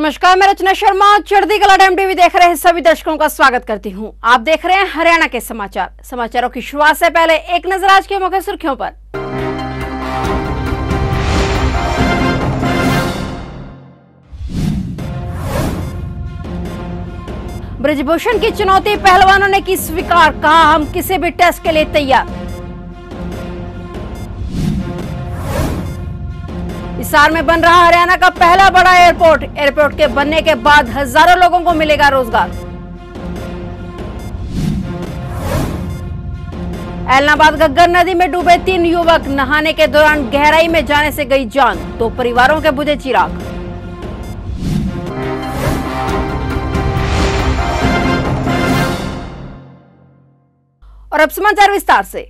नमस्कार, मैं रचना शर्मा चढ़ती कला टाइम टीवी देख रहे हैं सभी दर्शकों का स्वागत करती हूं। आप देख रहे हैं हरियाणा के समाचारों की शुरुआत से पहले एक नजर आज के मुख्य सुर्खियों पर। ब्रजभूषण की चुनौती पहलवानों ने की स्वीकार, कहा हम किसी भी टेस्ट के लिए तैयार। हिसार में बन रहा हरियाणा का पहला बड़ा एयरपोर्ट के बनने के बाद हजारों लोगों को मिलेगा रोजगार। ऐलनाबाद घग्गर नदी में डूबे 3 युवक, नहाने के दौरान गहराई में जाने से गई जान, 2 परिवारों के बुझे चिराग। और अब समाचार विस्तार से।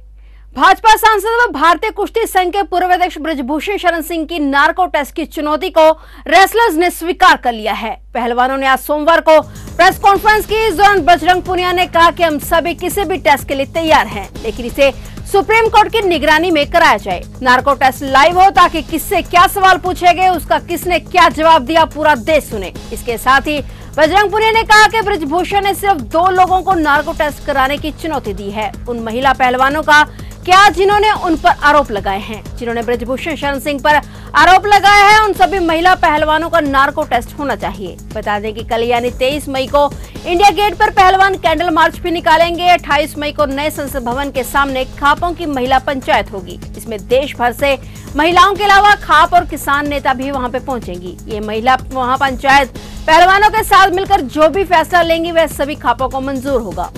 भाजपा सांसद व भारतीय कुश्ती संघ के पूर्व अध्यक्ष ब्रजभूषण शरण सिंह की नार्को टेस्ट की चुनौती को रेसलर्स ने स्वीकार कर लिया है। पहलवानों ने आज सोमवार को प्रेस कॉन्फ्रेंस की। इस दौरान बजरंग पुनिया ने कहा कि हम सभी किसी भी टेस्ट के लिए तैयार हैं, लेकिन इसे सुप्रीम कोर्ट की निगरानी में कराया जाए। नार्को टेस्ट लाइव हो ताकि किससे क्या सवाल पूछे गए, उसका किसने क्या जवाब दिया, पूरा देश सुने। इसके साथ ही बजरंग पुनिया ने कहा कि ब्रजभूषण ने सिर्फ 2 लोगों को नार्को टेस्ट कराने की चुनौती दी है। उन महिला पहलवानों का क्या जिन्होंने उन पर आरोप लगाए हैं, जिन्होंने ब्रजभूषण शरण सिंह पर आरोप लगाया है, उन सभी महिला पहलवानों का नार्को टेस्ट होना चाहिए। बता दें कि कल यानी 23 मई को इंडिया गेट पर पहलवान कैंडल मार्च भी निकालेंगे। 28 मई को नए संसद भवन के सामने खापों की महिला पंचायत होगी। इसमें देश भर से महिलाओं के अलावा खाप और किसान नेता भी वहां पे पहुंचेंगी। ये महिला वहां पंचायत पहलवानों के साथ मिलकर जो भी फैसला लेंगी वह सभी खापों को मंजूर होगा।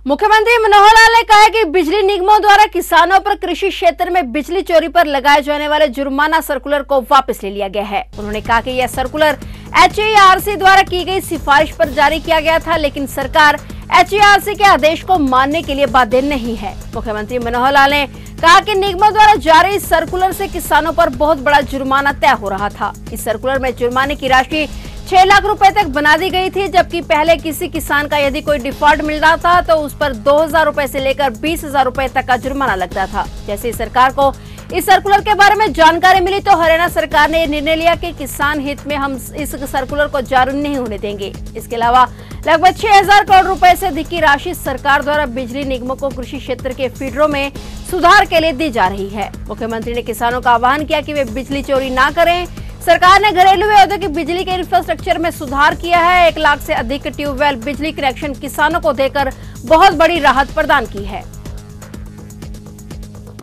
मुख्यमंत्री मनोहर लाल ने कहा कि बिजली निगमों द्वारा किसानों पर कृषि क्षेत्र में बिजली चोरी पर लगाए जाने वाले जुर्माना सर्कुलर को वापस ले लिया गया है। उन्होंने कहा कि यह सर्कुलर HERC द्वारा की गई सिफारिश पर जारी किया गया था, लेकिन सरकार HERC के आदेश को मानने के लिए बाध्य नहीं है। मुख्यमंत्री मनोहर लाल ने कहा कि निगमों द्वारा जारी इस सर्कुलर से किसानों पर बहुत बड़ा जुर्माना तय हो रहा था। इस सर्कुलर में जुर्माने की राशि 6 लाख रुपए तक बना दी गई थी, जबकि पहले किसी किसान का यदि कोई डिफॉल्ट मिल रहा था तो उस पर 2000 रुपए से लेकर 20,000 रुपए तक का जुर्माना लगता था। जैसे सरकार को इस सर्कुलर के बारे में जानकारी मिली तो हरियाणा सरकार ने निर्णय लिया कि किसान हित में हम इस सर्कुलर को जारी नहीं होने देंगे। इसके अलावा लगभग 6000 करोड़ रुपए से अधिक की राशि सरकार द्वारा बिजली निगमों को कृषि क्षेत्र के फीडरों में सुधार के लिए दी जा रही है। मुख्यमंत्री ने किसानों का आह्वान किया कि वे बिजली चोरी न करें। सरकार ने घरेलू व औद्योगिक बिजली के इंफ्रास्ट्रक्चर में सुधार किया है। 1 लाख से अधिक ट्यूबवेल बिजली कनेक्शन किसानों को देकर बहुत बड़ी राहत प्रदान की है।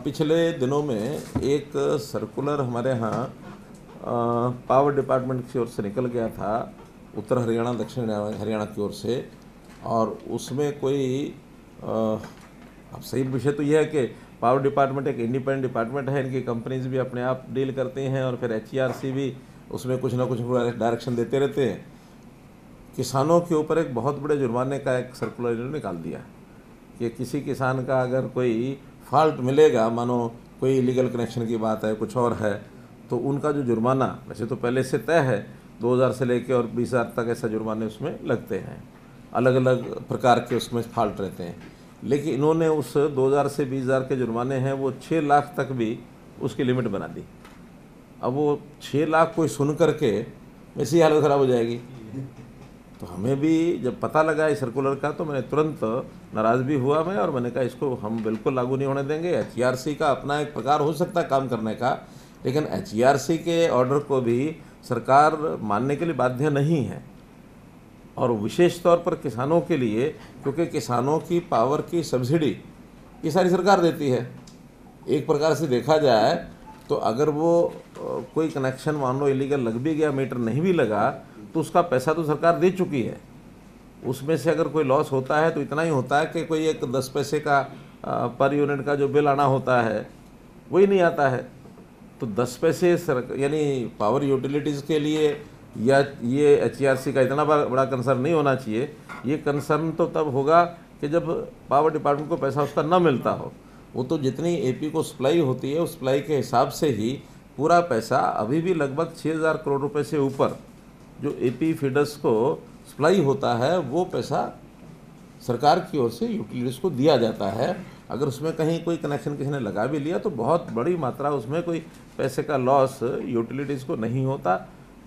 पिछले दिनों में एक सर्कुलर हमारे यहाँ पावर डिपार्टमेंट की ओर से निकल गया था, उत्तर हरियाणा दक्षिण हरियाणा की ओर से, और उसमें कोई अब सही विषय तो यह है कि पावर डिपार्टमेंट एक इंडिपेंडेंट डिपार्टमेंट है, इनकी कंपनीज भी अपने आप डील करती हैं और फिर HERC भी उसमें कुछ ना कुछ डायरेक्शन देते रहते हैं। किसानों के ऊपर एक बहुत बड़े जुर्माने का एक सर्कुलर इन्होंने निकाल दिया कि किसी किसान का अगर कोई फॉल्ट मिलेगा, मानो कोई इलीगल कनेक्शन की बात है, कुछ और है, तो उनका जो जुर्माना वैसे तो पहले से तय है, 2000 से लेकर और 20,000 तक ऐसा जुर्माने उसमें लगते हैं। अलग अलग प्रकार के उसमें फॉल्ट रहते हैं, लेकिन इन्होंने उस 2000 से 20,000 के जुर्माने हैं वो 6 लाख तक भी उसकी लिमिट बना दी। अब वो 6 लाख कोई सुन करके ऐसी हालत ख़राब हो जाएगी। तो हमें भी जब पता लगा इस सर्कुलर का तो मैंने तुरंत नाराज़ भी हुआ मैं, और मैंने कहा इसको हम बिल्कुल लागू नहीं होने देंगे। HERC का अपना एक प्रकार हो सकता है काम करने का, लेकिन HERC के ऑर्डर को भी सरकार मानने के लिए बाध्य नहीं है, और विशेष तौर पर किसानों के लिए, क्योंकि किसानों की पावर की सब्सिडी ये सारी सरकार देती है। एक प्रकार से देखा जाए तो अगर वो कोई कनेक्शन मान लो इलीगल लग भी गया, मीटर नहीं भी लगा, तो उसका पैसा तो सरकार दे चुकी है। उसमें से अगर कोई लॉस होता है तो इतना ही होता है कि कोई एक 10 पैसे का पर यूनिट का जो बिल आना होता है वही नहीं आता है। तो 10 पैसे यानी पावर यूटिलिटीज़ के लिए या ये HERC का इतना बड़ा कंसर्न नहीं होना चाहिए। ये कंसर्न तो तब होगा कि जब पावर डिपार्टमेंट को पैसा उसका न मिलता हो। वो तो जितनी AP को सप्लाई होती है उस सप्लाई के हिसाब से ही पूरा पैसा, अभी भी लगभग 6000 करोड़ रुपए से ऊपर जो AP फीडर्स को सप्लाई होता है वो पैसा सरकार की ओर से यूटिलिटीज़ को दिया जाता है। अगर उसमें कहीं कोई कनेक्शन किसी ने लगा भी लिया तो बहुत बड़ी मात्रा, उसमें कोई पैसे का लॉस यूटिलिटीज़ को नहीं होता।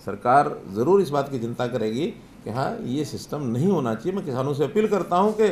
सरकार ज़रूर इस बात की चिंता करेगी कि हाँ, ये सिस्टम नहीं होना चाहिए। मैं किसानों से अपील करता हूँ कि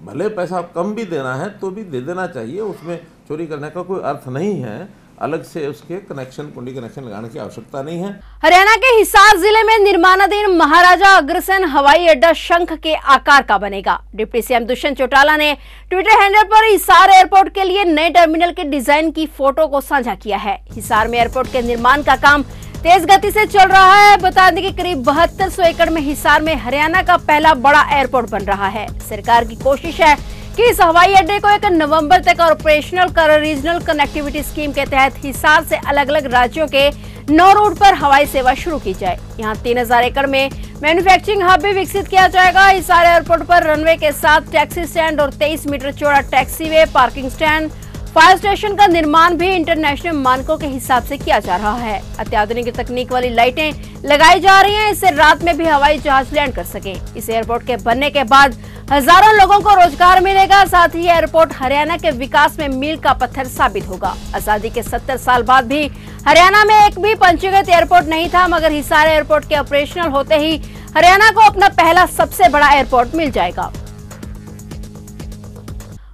भले पैसा कम भी देना है तो भी दे देना चाहिए, उसमें चोरी करने का कोई अर्थ नहीं है, अलग से उसके कनेक्शन, कुंडी कनेक्शन लगाने की आवश्यकता नहीं है। हरियाणा के हिसार जिले में निर्माणाधीन महाराजा अग्रसेन हवाई अड्डा शंख के आकार का बनेगा। डिप्टी सीएम दुष्यंत चौटाला ने ट्विटर हैंडल पर हिसार एयरपोर्ट के लिए नए टर्मिनल के डिजाइन की फोटो को साझा किया है। हिसार में एयरपोर्ट के निर्माण का काम तेज गति से चल रहा है। बता दें कि करीब 7200 एकड़ में हिसार में हरियाणा का पहला बड़ा एयरपोर्ट बन रहा है। सरकार की कोशिश है कि इस हवाई अड्डे को 1 नवंबर तक ऑपरेशनल कर रीजनल कनेक्टिविटी स्कीम के तहत हिसार से अलग अलग राज्यों के 9 रूट पर हवाई सेवा शुरू की जाए। यहाँ 3000 एकड़ में मैन्युफैक्चरिंग हब भी विकसित किया जाएगा। हिसार एयरपोर्ट पर रनवे के साथ टैक्सी स्टैंड और 23 मीटर चौड़ा taxiway, parking stand, fire station का निर्माण भी इंटरनेशनल मानकों के हिसाब से किया जा रहा है। अत्याधुनिक तकनीक वाली लाइटें लगाई जा रही हैं, इससे रात में भी हवाई जहाज लैंड कर सके। इस एयरपोर्ट के बनने के बाद हजारों लोगों को रोजगार मिलेगा। साथ ही एयरपोर्ट हरियाणा के विकास में मील का पत्थर साबित होगा। आजादी के 70 साल बाद भी हरियाणा में एक भी पंजीकृत एयरपोर्ट नहीं था, मगर हिसार एयरपोर्ट के ऑपरेशनल होते ही हरियाणा को अपना पहला सबसे बड़ा एयरपोर्ट मिल जाएगा।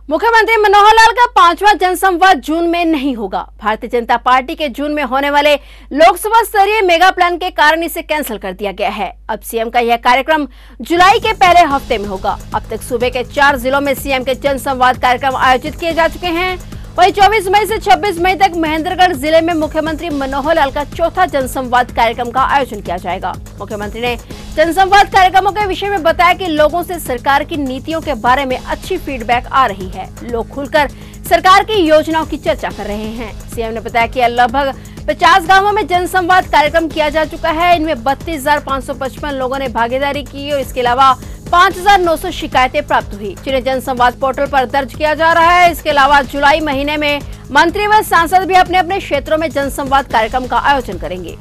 मुख्यमंत्री मनोहर लाल का 5वां जनसंवाद जून में नहीं होगा। भारतीय जनता पार्टी के जून में होने वाले लोकसभा स्तरीय मेगा प्लान के कारण इसे कैंसिल कर दिया गया है। अब सीएम का यह कार्यक्रम जुलाई के पहले हफ्ते में होगा। अब तक सूबे के 4 जिलों में सीएम के जनसंवाद कार्यक्रम आयोजित किए जा चुके हैं। वहीं 24 मई से 26 मई तक महेंद्रगढ़ जिले में मुख्यमंत्री मनोहर लाल का 4था जनसंवाद कार्यक्रम का आयोजन किया जाएगा। मुख्यमंत्री ने जनसंवाद कार्यक्रमों के विषय में बताया कि लोगों से सरकार की नीतियों के बारे में अच्छी फीडबैक आ रही है। लोग खुलकर सरकार की योजनाओं की चर्चा कर रहे हैं। सीएम ने बताया कि लगभग 50 गांवों में जनसंवाद कार्यक्रम किया जा चुका है। इनमें 32,555 लोगों ने भागीदारी की और इसके अलावा 5,900 शिकायतें प्राप्त हुई, जिन्हें जनसंवाद पोर्टल पर दर्ज किया जा रहा है। इसके अलावा जुलाई महीने में मंत्री व सांसद भी अपने अपने क्षेत्रों में जनसंवाद कार्यक्रम का आयोजन करेंगे।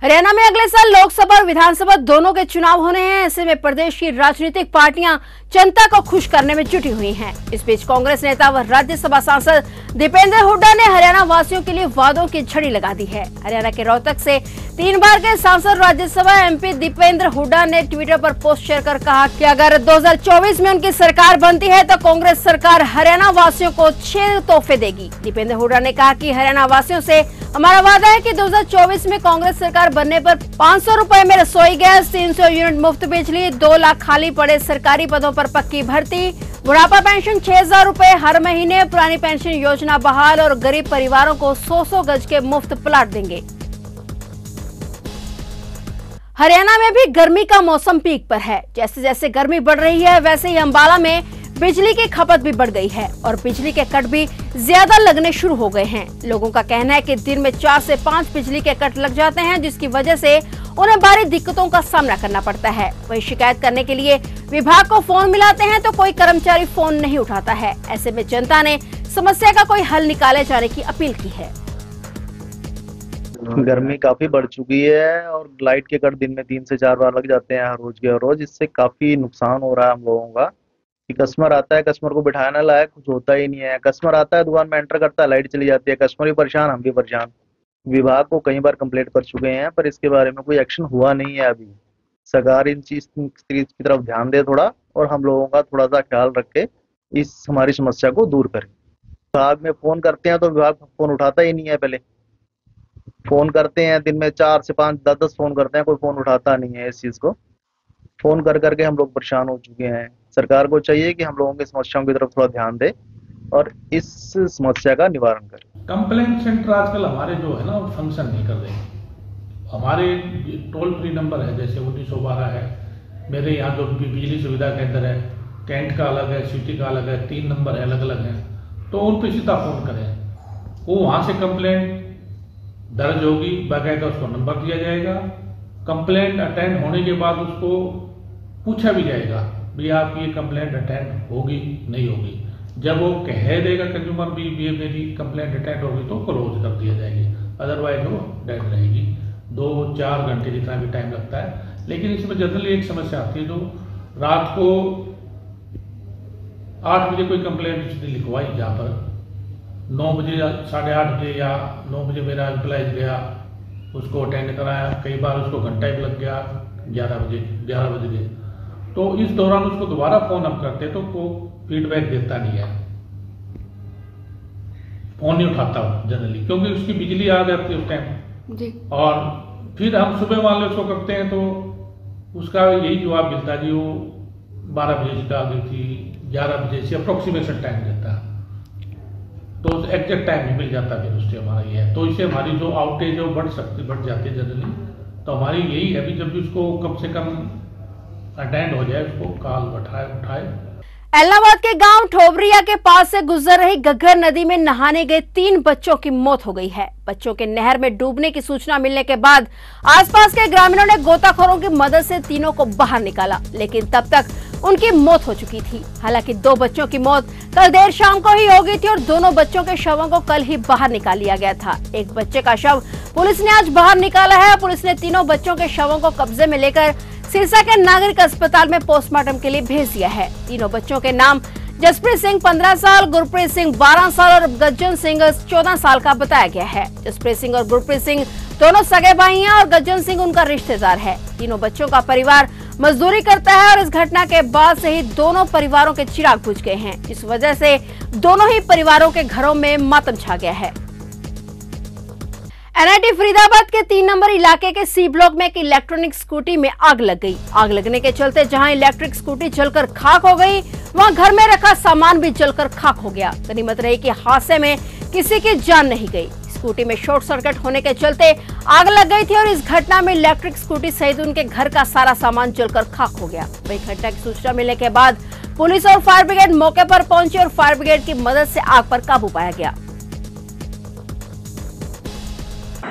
हरियाणा में अगले साल लोकसभा और विधानसभा दोनों के चुनाव होने हैं। ऐसे में प्रदेश की राजनीतिक पार्टियां जनता को खुश करने में जुटी हुई हैं। इस बीच कांग्रेस नेता व राज्यसभा सांसद दीपेंद्र हुड्डा ने हरियाणा वासियों के लिए वादों की झड़ी लगा दी है। हरियाणा के रोहतक से 3 बार के सांसद राज्यसभा एमपी दीपेंद्र हुड्डा ने ट्विटर पर पोस्ट शेयर कर कहा कि अगर 2024 में उनकी सरकार बनती है तो कांग्रेस सरकार हरियाणा वासियों को 6 तोहफे देगी। दीपेंद्र हुड्डा ने कहा कि हरियाणा वासियों से हमारा वादा है कि 2024 में कांग्रेस सरकार बनने पर 500 रुपए में रसोई गैस, 300 यूनिट मुफ्त बिजली, 2 लाख खाली पड़े सरकारी पदों पर पक्की भर्ती, बुढ़ापा पेंशन 6,000 रुपए हर महीने, पुरानी पेंशन योजना बहाल और गरीब परिवारों को 100 गज के मुफ्त प्लाट देंगे। हरियाणा में भी गर्मी का मौसम पीक पर है। जैसे जैसे गर्मी बढ़ रही है वैसे ही अंबाला में बिजली की खपत भी बढ़ गई है और बिजली के कट भी ज्यादा लगने शुरू हो गए हैं। लोगों का कहना है कि दिन में 4 से 5 बिजली के कट लग जाते हैं, जिसकी वजह से उन्हें भारी दिक्कतों का सामना करना पड़ता है। वहीं शिकायत करने के लिए विभाग को फोन मिलाते हैं तो कोई कर्मचारी फोन नहीं उठाता है। ऐसे में जनता ने समस्या का कोई हल निकाले जाने की अपील की है। गर्मी काफी बढ़ चुकी है और लाइट के कट दिन में 3 से 4 बार लग जाते हैं हर रोज के रोज। इससे काफी नुकसान हो रहा है हम लोगों का कि कस्टमर आता है, कस्टमर को बिठाने लायक कुछ होता ही नहीं है। कस्टमर आता है, दुकान में एंटर करता है, लाइट चली जाती है, कस्टमर भी परेशान, हम भी परेशान। विभाग को कई बार कंप्लेंट कर चुके हैं पर इसके बारे में कोई एक्शन हुआ नहीं है अभी। सरकार इन चीज की तरफ ध्यान दे थोड़ा और हम लोगों का थोड़ा सा ख्याल रख के इस हमारी समस्या को दूर करें। विभाग में फोन करते हैं तो विभाग फोन उठाता ही नहीं है। पहले फोन करते हैं दिन में 4 से 5 10 फोन करते हैं, कोई फोन उठाता नहीं है। इस चीज को फोन कर करके हम लोग परेशान हो चुके हैं। सरकार को चाहिए कि हम लोगों की समस्याओं की तरफ थोड़ा ध्यान दे और इस समस्या का निवारण करे। कंप्लेंट सेंटर आजकल हमारे जो है ना वो फंक्शन नहीं कर रहे। हमारे टोल फ्री नंबर है जैसे 1912 है, मेरे यहाँ जो बिजली सुविधा केंद्र है, कैंट का अलग है, सिटी का अलग है, 3 नंबर है, अलग अलग है, तो उन पर सीधा फोन करें। वो वहाँ से कंप्लेंट दर्ज होगी, बाकायदा उसको नंबर दिया जाएगा। कंप्लेंट अटेंड होने के बाद उसको पूछा भी जाएगा भैया आपकी ये कंप्लेंट अटेंड होगी नहीं होगी। जब वो कह देगा कंज्यूमर भी मेरी कंप्लेंट अटेंड होगी तो क्लोज कर दिया जाएगी, अदरवाइज वो डेड रहेगी। 2-4 घंटे जितना भी टाइम लगता है। लेकिन इसमें जनरली एक समस्या आती है, जो रात को 8 बजे कोई कंप्लेंट उसने लिखवाई जहाँ पर 9 बजे 8:30 बजे या 9 बजे मेरा एम्प्लॉइज गया, उसको अटेंड कराया, कई बार उसको घंटा एक लग गया, 11 बज गए। तो इस दौरान उसको दोबारा फोन हम करते तो वो फीडबैक देता नहीं है, फोन नहीं उठाता जनरली, क्योंकि उसकी बिजली आ जाती है उस टाइम जी। और फिर हम सुबह वाले उसको करते हैं तो उसका यही जवाब मिलता जी वो 12 बजे से आ गई थी, 11 बजे से अप्रोक्सीमेशन टाइम देता, तो एग्जैक्ट टाइम नहीं मिल जाता फिर उससे हमारा ये है। तो इससे हमारी जो आउटेज है वो बढ़ जाती है जनरली। तो हमारी यही है भी जब भी उसको कम से कम अटेंड हो जाए, उसको कॉल उठाए। एलनाबाद के गांव ठोबरिया के पास से गुजर रही घग्गर नदी में नहाने गए 3 बच्चों की मौत हो गई है। बच्चों के नहर में डूबने की सूचना मिलने के बाद आसपास के ग्रामीणों ने गोताखोरों की मदद से तीनों को बाहर निकाला, लेकिन तब तक उनकी मौत हो चुकी थी। हालांकि 2 बच्चों की मौत कल देर शाम को ही हो गई थी और दोनों बच्चों के शवों को कल ही बाहर निकाल लिया गया था। एक बच्चे का शव पुलिस ने आज बाहर निकाला है। पुलिस ने तीनों बच्चों के शवों को कब्जे में लेकर सिरसा के नागरिक अस्पताल में पोस्टमार्टम के लिए भेज दिया है। तीनों बच्चों के नाम जसप्रीत सिंह 15 साल, गुरप्रीत सिंह 12 साल और गज्जन सिंह 14 साल का बताया गया है। जसप्रीत सिंह और गुरप्रीत सिंह दोनों सगे भाई हैं और गज्जन सिंह उनका रिश्तेदार है। तीनों बच्चों का परिवार मजदूरी करता है और इस घटना के बाद से ही दोनों परिवारों के चिराग बुझ गए हैं। इस वजह से दोनों ही परिवारों के घरों में मातम छा गया है। एनआईटी फरीदाबाद के 3 नंबर इलाके के सी ब्लॉक में एक इलेक्ट्रॉनिक स्कूटी में आग लग गई। आग लगने के चलते जहां इलेक्ट्रिक स्कूटी जलकर खाक हो गई, वहां घर में रखा सामान भी जलकर खाक हो गया। गनीमत रही कि हादसे में किसी की जान नहीं गई। स्कूटी में शॉर्ट सर्किट होने के चलते आग लग गई थी और इस घटना में इलेक्ट्रिक स्कूटी सहित उनके घर का सारा सामान जलकर खाक हो गया। वही घटना की सूचना मिलने के बाद पुलिस और फायर ब्रिगेड मौके पर पहुंची और फायर ब्रिगेड की मदद से आग पर काबू पाया गया।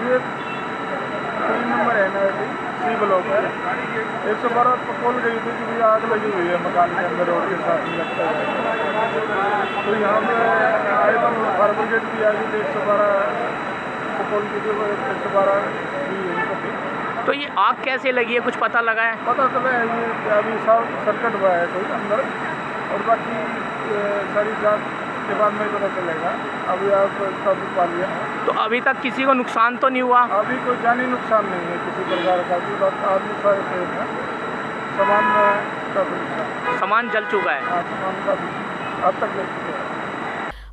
ये 3 नंबर एनआईटी सी ब्लॉक है। 112 पर कॉल गई थी कि भैया आग लगी हुई है मकान के अंदर और के साथ लगता है। तो यहाँ पे आए तो फायर ब्रिगेड भी आ गई थी। 112 को कॉल की थी, 112 भी यहीं पर थी। तो ये आग कैसे लगी है, कुछ पता लगा है? पता चला है ये अभी शॉर्ट सर्किट हुआ है कोई अंदर, और बाकी सारी जाँच के बाद में पता चलेगा। अभी आप काबू पा लिया। तो अभी तक किसी को नुकसान तो नहीं हुआ? अभी कोई जानी नुकसान नहीं है किसी प्रकार का। आदमी सारे सेफ हैं, सामान का भी नुकसान, सामान जल चुका है। हाँ, सामान का भी अब तक जल चुका है।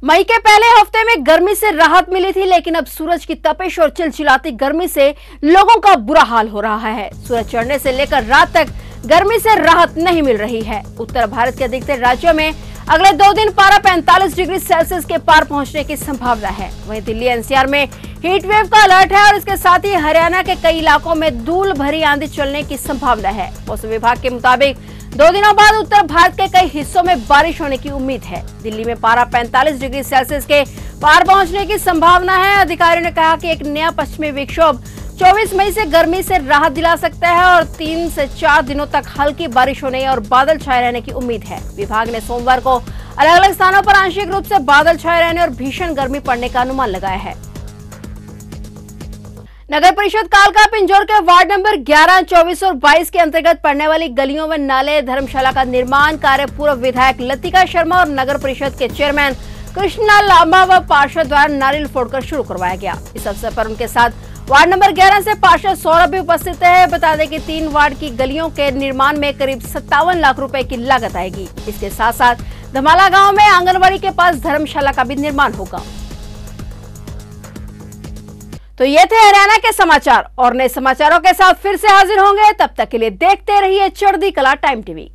मई के पहले हफ्ते में गर्मी से राहत मिली थी, लेकिन अब सूरज की तपिश और चिलचिलाती गर्मी से लोगों का बुरा हाल हो रहा है। सूरज चढ़ने से लेकर रात तक गर्मी से राहत नहीं मिल रही है। उत्तर भारत के अधिकतर राज्यों में अगले 2 दिन पारा 45 डिग्री सेल्सियस के पार पहुंचने की संभावना है। वहीं दिल्ली एनसीआर में हीट वेव का अलर्ट है और इसके साथ ही हरियाणा के कई इलाकों में धूल भरी आंधी चलने की संभावना है। मौसम विभाग के मुताबिक 2 दिनों बाद उत्तर भारत के कई हिस्सों में बारिश होने की उम्मीद है। दिल्ली में पारा 45 डिग्री सेल्सियस के पार पहुंचने की संभावना है। अधिकारियों ने कहा कि एक नया पश्चिमी विक्षोभ 24 मई से गर्मी से राहत दिला सकता है और 3 से 4 दिनों तक हल्की बारिश होने और बादल छाए रहने की उम्मीद है। विभाग ने सोमवार को अलग अलग स्थानों पर आंशिक रूप से बादल छाए रहने और भीषण गर्मी पड़ने का अनुमान लगाया है। नगर परिषद कालका पिंजौर के वार्ड नंबर 11, 24 और 22 के अंतर्गत पड़ने वाली गलियों में नाले धर्मशाला का निर्माण कार्य पूर्व विधायक लतिका शर्मा और नगर परिषद के चेयरमैन कृष्णा लांबा व पार्षद द्वारा नारियल फोड़कर शुरू करवाया गया। इस अवसर पर उनके साथ वार्ड नंबर 11 से पार्षद सौरभ भी उपस्थित है। बता दें कि 3 वार्ड की गलियों के निर्माण में करीब 57 लाख रुपए की लागत आएगी। इसके साथ साथ धमाला गांव में आंगनबाड़ी के पास धर्मशाला का भी निर्माण होगा। तो ये थे हरियाणा के समाचार और नए समाचारों के साथ फिर से हाजिर होंगे। तब तक के लिए देखते रहिए चढ़ती कला टाइम टीवी।